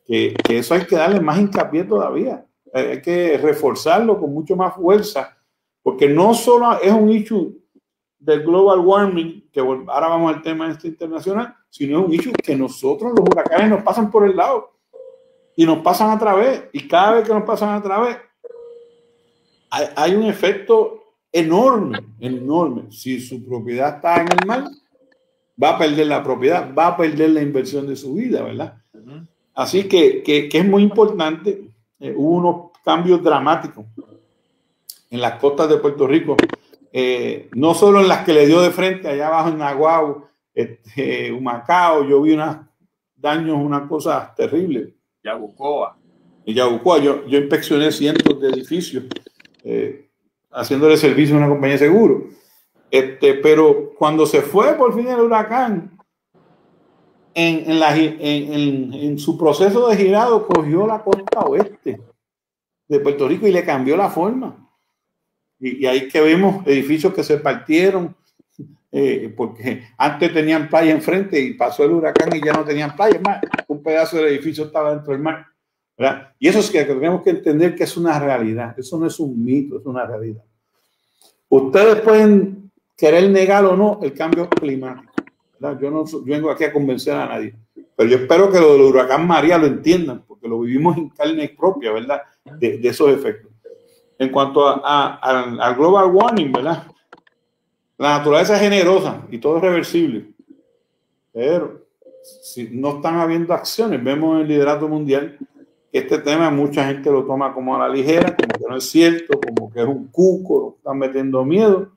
que eso hay que darle más hincapié todavía. Hay que reforzarlo con mucho más fuerza, porque no solo es un issue del global warming, que ahora vamos al tema internacional, sino es un issue que nosotros, los huracanes, nos pasan por el lado y nos pasan a través, y cada vez que nos pasan a través hay un efecto enorme, enorme. Si su propiedad está en el mar, va a perder la propiedad, va a perder la inversión de su vida, ¿verdad? Así que es muy importante. Hubo unos cambios dramáticos en las costas de Puerto Rico, no solo en las que le dio de frente allá abajo en Naguao, Humacao. Yo vi unos daños, unas cosas terribles. Yabucoa. En Yabucoa yo inspeccioné cientos de edificios haciéndole servicio a una compañía de seguro. Pero cuando se fue por fin el huracán, en su proceso de girado cogió la costa oeste de Puerto Rico y le cambió la forma. Y ahí que vemos edificios que se partieron, porque antes tenían playa enfrente y pasó el huracán y ya no tenían playa. Es más, un pedazo del edificio estaba dentro del mar, ¿verdad? Y eso es que tenemos que entender que es una realidad. Eso no es un mito, es una realidad. Ustedes pueden querer negar o no el cambio climático, ¿verdad? Yo no vengo aquí a convencer a nadie, pero yo espero que lo del huracán María lo entiendan, porque lo vivimos en carne propia, ¿verdad? De esos efectos. En cuanto al global warming, ¿verdad? La naturaleza es generosa y todo es reversible, pero si no están habiendo acciones, vemos en el liderato mundial que este tema mucha gente lo toma como a la ligera, como que no es cierto, como que es un cuco, lo están metiendo miedo.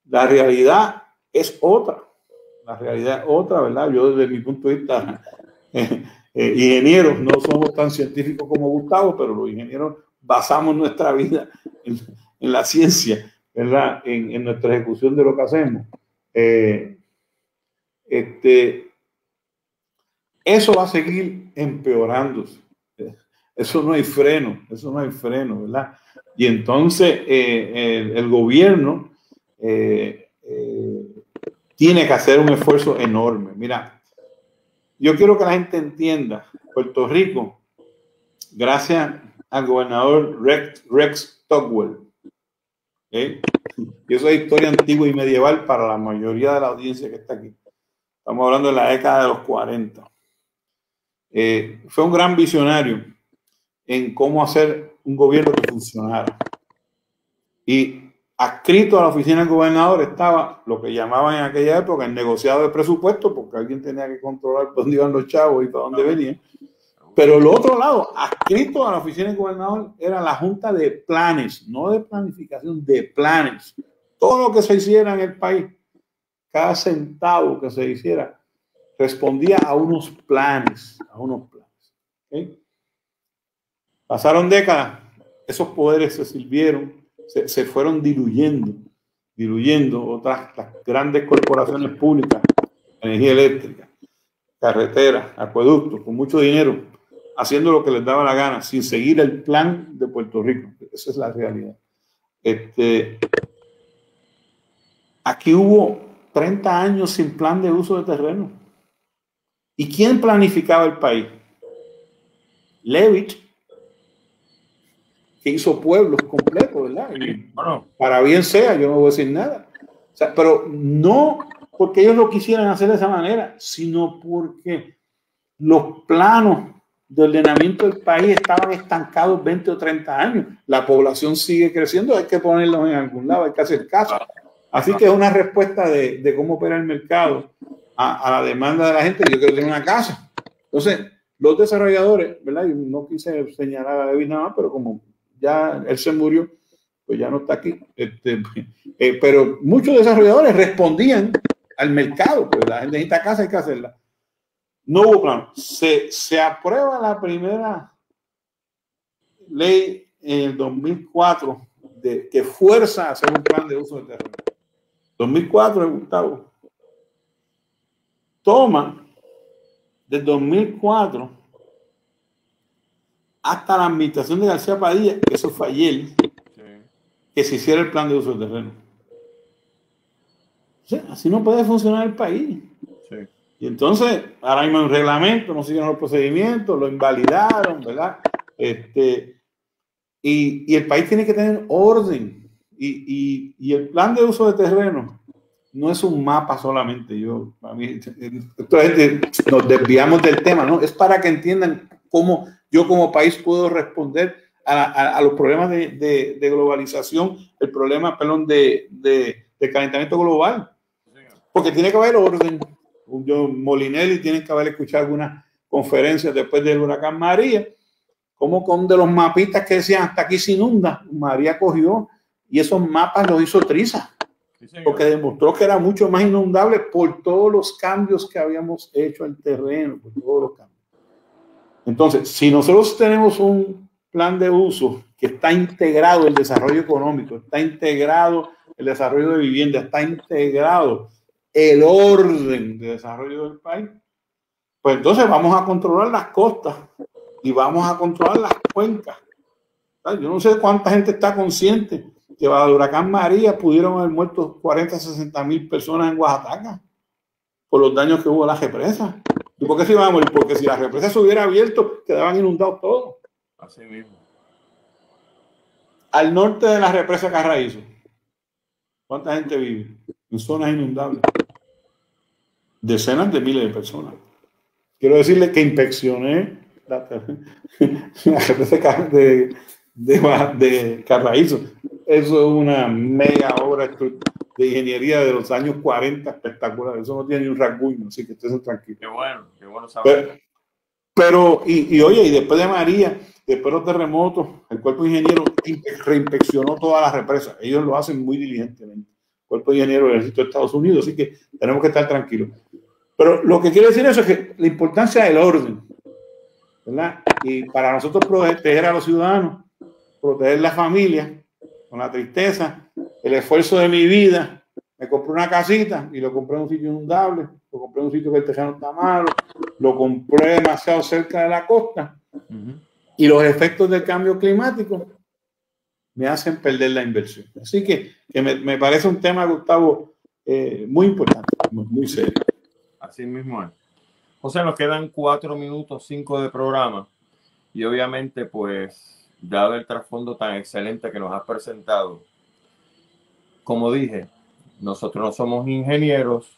La realidad es otra. La realidad es otra, ¿verdad? Yo desde mi punto de vista, ingenieros, no somos tan científicos como Gustavo, pero los ingenieros basamos nuestra vida en la ciencia, ¿verdad? En nuestra ejecución de lo que hacemos. Eso va a seguir empeorándose. Eso no hay freno, ¿verdad? Y entonces el gobierno tiene que hacer un esfuerzo enorme. Mira, yo quiero que la gente entienda, Puerto Rico, gracias al gobernador Rex Togwell, y eso es historia antigua y medieval para la mayoría de la audiencia que está aquí. Estamos hablando de la década de los 40. Fue un gran visionario en cómo hacer un gobierno que funcionara. Y adscrito a la oficina del gobernador estaba lo que llamaban en aquella época el negociado de presupuesto, porque alguien tenía que controlar dónde iban los chavos y para dónde venían. Pero el otro lado, adscrito a la oficina del gobernador, era la junta de planes, no de planificación, de planes. Todo lo que se hiciera en el país, cada centavo que se hiciera, respondía a unos planes, ¿okay? Pasaron décadas, esos poderes se sirvieron, se fueron diluyendo otras las grandes corporaciones públicas, energía eléctrica, carreteras, acueductos, con mucho dinero, haciendo lo que les daba la gana, sin seguir el plan de Puerto Rico. Esa es la realidad. Aquí hubo 30 años sin plan de uso de terreno. ¿Y quién planificaba el país? Levitt, que hizo pueblos completos, ¿verdad? Y bueno, para bien sea, yo no voy a decir nada. O sea, pero no porque ellos lo quisieran hacer de esa manera, sino porque los planos de ordenamiento del país estaban estancados 20 o 30 años. La población sigue creciendo, hay que ponerlos en algún lado, hay que hacer caso. Así que es una respuesta de cómo opera el mercado a la demanda de la gente. Yo quiero tener una casa. Entonces, los desarrolladores, ¿verdad? Y no quise señalar a David nada más, pero como ya él se murió, pues ya no está aquí. Pero muchos desarrolladores respondían al mercado, pues la gente necesita casa, hay que hacerla. No hubo plan. Se aprueba la primera ley en el 2004 que fuerza a hacer un plan de uso de terreno. 2004, Gustavo. Toma del 2004 hasta la administración de García Padilla, que eso fue ayer, que se hiciera el plan de uso de terreno. O sea, así no puede funcionar el país. Sí. Y entonces, ahora mismo hay un reglamento, no siguen los procedimientos, lo invalidaron, ¿verdad? Y el país tiene que tener orden. Y el plan de uso de terreno no es un mapa solamente. Nos desviamos del tema, ¿no? Es para que entiendan cómo yo como país puedo responder a los problemas de globalización, el problema, perdón, de calentamiento global. Porque tiene que haber orden. Molinelli tiene que haber escuchado algunas conferencias después del huracán María, como con de los mapitas que decían hasta aquí se inunda. María cogió y esos mapas los hizo Triza, porque demostró que era mucho más inundable por todos los cambios que habíamos hecho en terreno, por todos los cambios. Entonces, si nosotros tenemos un plan de uso que está integrado el desarrollo económico, está integrado el desarrollo de vivienda, está integrado el orden de desarrollo del país, pues entonces vamos a controlar las costas y vamos a controlar las cuencas. Yo no sé cuánta gente está consciente que bajo el huracán María pudieron haber muerto 40, 60 mil personas en Oaxaca por los daños que hubo a la represa. ¿Y por qué se iban a morir? Porque si la represa se hubiera abierto, quedaban inundados todos. Así mismo. Al norte de la represa Carraízo, ¿cuánta gente vive? En zonas inundables. Decenas de miles de personas. Quiero decirle que inspeccioné la represa de Carraízo. Eso es una mega obra de ingeniería de los años 40 espectacular. Eso no tiene ni un rasguño, así que estén tranquilos. Qué bueno saber. Pero oye, y después de María, después de los terremotos, el cuerpo de ingenieros reinspeccionó todas las represas. Ellos lo hacen muy diligentemente. El cuerpo de ingenieros del Ejército de Estados Unidos, así que tenemos que estar tranquilos. Pero lo que quiero decir eso es que la importancia del orden, ¿verdad? Y para nosotros proteger a los ciudadanos, proteger la familia, con la tristeza, el esfuerzo de mi vida. Me compré una casita y lo compré en un sitio inundable, lo compré en un sitio que el terreno está malo, lo compré demasiado cerca de la costa y los efectos del cambio climático me hacen perder la inversión. Así que me parece un tema, Gustavo, muy importante, muy serio. Así mismo es. José, nos quedan 4 minutos 5 de programa y obviamente pues dado el trasfondo tan excelente que nos has presentado, como dije, nosotros no somos ingenieros,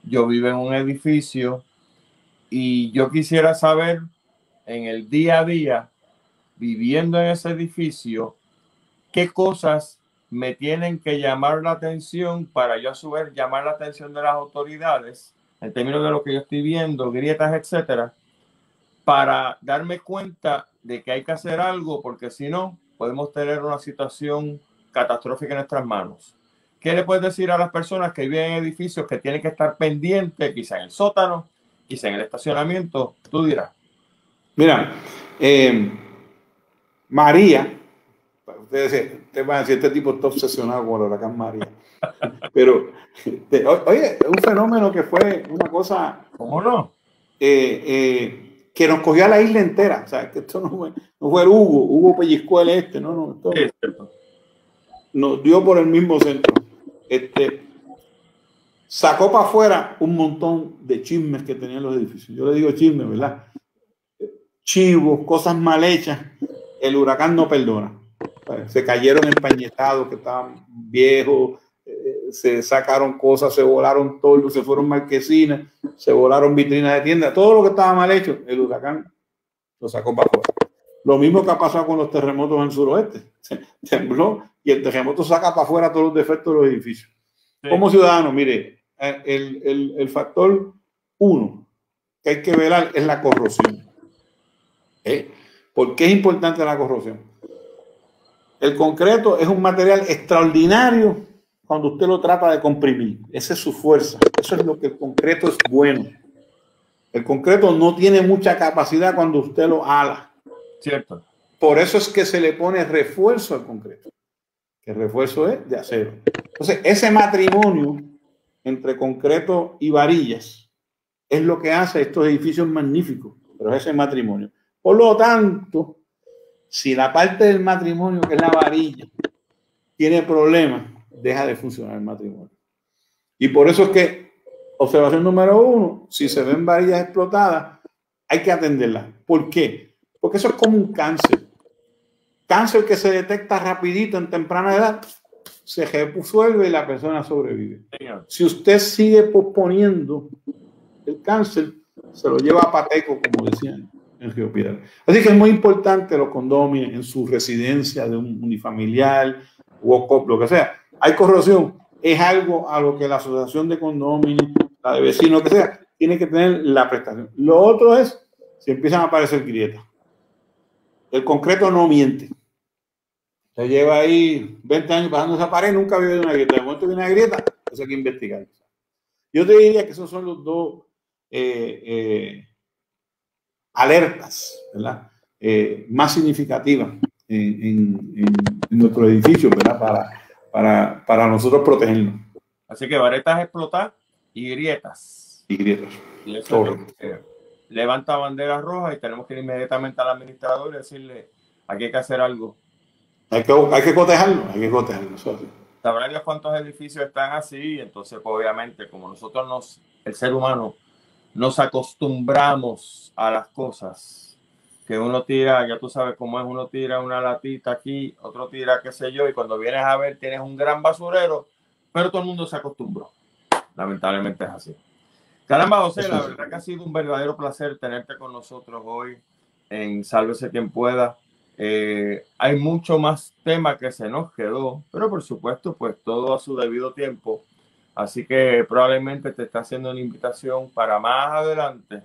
yo vivo en un edificio y yo quisiera saber en el día a día, viviendo en ese edificio, qué cosas me tienen que llamar la atención para yo a su vez llamar la atención de las autoridades en términos de lo que yo estoy viendo, grietas, etcétera, para darme cuenta de que hay que hacer algo, porque si no, podemos tener una situación catastrófica en nuestras manos. ¿Qué le puedes decir a las personas que viven en edificios que tienen que estar pendientes, quizá en el sótano, quizá en el estacionamiento? Tú dirás. Mira, María, ustedes van a decir, este tipo está obsesionado con el huracán María. Pero, oye, un fenómeno que fue una cosa... ¿Cómo no? Que nos cogió a la isla entera. O sea, que esto no fue el Hugo pellizcó el esto Sí, es cierto. Nos dio por el mismo centro. Sacó para afuera un montón de chismes que tenían los edificios. Yo le digo chismes, ¿verdad? Chivos, cosas mal hechas. El huracán no perdona. Se cayeron empañetados que estaban viejos, se sacaron cosas, se volaron toldos, se fueron marquesinas, se volaron vitrinas de tiendas, todo lo que estaba mal hecho, el huracán lo sacó para afuera. Lo mismo que ha pasado con los terremotos en el suroeste. Tembló y el terremoto saca para afuera todos los defectos de los edificios. Sí. Como ciudadano, mire, el factor 1 que hay que velar es la corrosión. ¿Por qué es importante la corrosión? El concreto es un material extraordinario cuando usted lo trata de comprimir. Esa es su fuerza. Eso es lo que el concreto es bueno. El concreto no tiene mucha capacidad cuando usted lo ala. Cierto. Por eso es que se le pone refuerzo al concreto. El refuerzo es de acero. Entonces, ese matrimonio entre concreto y varillas es lo que hace estos edificios magníficos. Pero es ese matrimonio. Por lo tanto, si la parte del matrimonio, que es la varilla, tiene problemas, deja de funcionar el matrimonio. Y por eso es que Observación número 1, si se ven varillas explotadas, hay que atenderlas. ¿Por qué? Porque eso es como un cáncer. Cáncer que se detecta rapidito en temprana edad, se resuelve y la persona sobrevive. Si usted sigue posponiendo el cáncer, se lo lleva a pateco, como decían en Río Piedras. Así que es muy importante los condominios en su residencia de un unifamiliar, walk-up, lo que sea. Hay corrosión, es algo a lo que la asociación de condominios, la de vecinos, que sea, tiene que tener la prestación. Lo otro es si empiezan a aparecer grietas. El concreto no miente. Se lleva ahí 20 años pasando esa pared, nunca ha habido una grieta. De momento viene una grieta, eso hay que investigar. Yo te diría que esos son los dos alertas, ¿verdad? Más significativas en nuestro edificio, ¿verdad? Para nosotros protegernos. Así que varetas explotar y grietas. Y grietas. Y eso levanta banderas rojas y tenemos que ir inmediatamente al administrador y decirle, aquí hay que hacer algo. Hay que cotejarlo, hay que cotejarlo. Sabrán ya cuántos edificios están así, entonces pues, obviamente como nosotros el ser humano nos acostumbramos a las cosas, que uno tira, ya tú sabes cómo es, uno tira una latita aquí, otro tira qué sé yo, y cuando vienes a ver tienes un gran basurero, pero todo el mundo se acostumbró. Lamentablemente es así. Caramba, José, la verdad que ha sido un verdadero placer tenerte con nosotros hoy en Sálvese Quien Pueda. Hay mucho más tema que se nos quedó, pero por supuesto, pues todo a su debido tiempo. Así que probablemente te está haciendo una invitación para más adelante.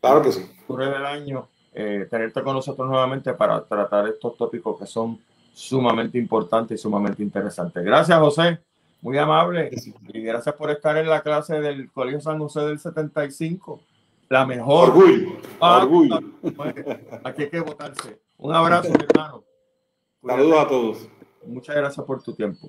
Claro que sí. Octubre del año, tenerte con nosotros nuevamente para tratar estos tópicos que son sumamente importantes y sumamente interesantes. Gracias, José. Muy amable. Y gracias por estar en la clase del Colegio San José del 75. La mejor. Orgullo. Orgullo. Aquí hay que votarse. Un abrazo, mi hermano. Saludos a todos. Muchas gracias por tu tiempo.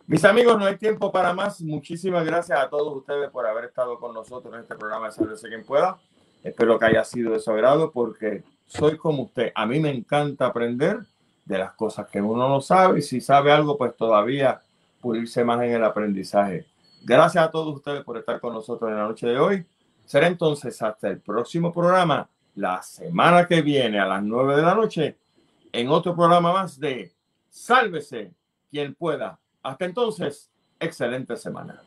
Mis amigos, no hay tiempo para más. Muchísimas gracias a todos ustedes por haber estado con nosotros en este programa de Sálvese Quien Pueda. Espero que haya sido de su agrado porque soy como usted. A mí me encanta aprender de las cosas que uno no sabe y si sabe algo, pues todavía pulirse más en el aprendizaje. Gracias a todos ustedes por estar con nosotros en la noche de hoy. Será entonces hasta el próximo programa, la semana que viene a las 9 de la noche, en otro programa más de Sálvese Quien Pueda. Hasta entonces, excelente semana.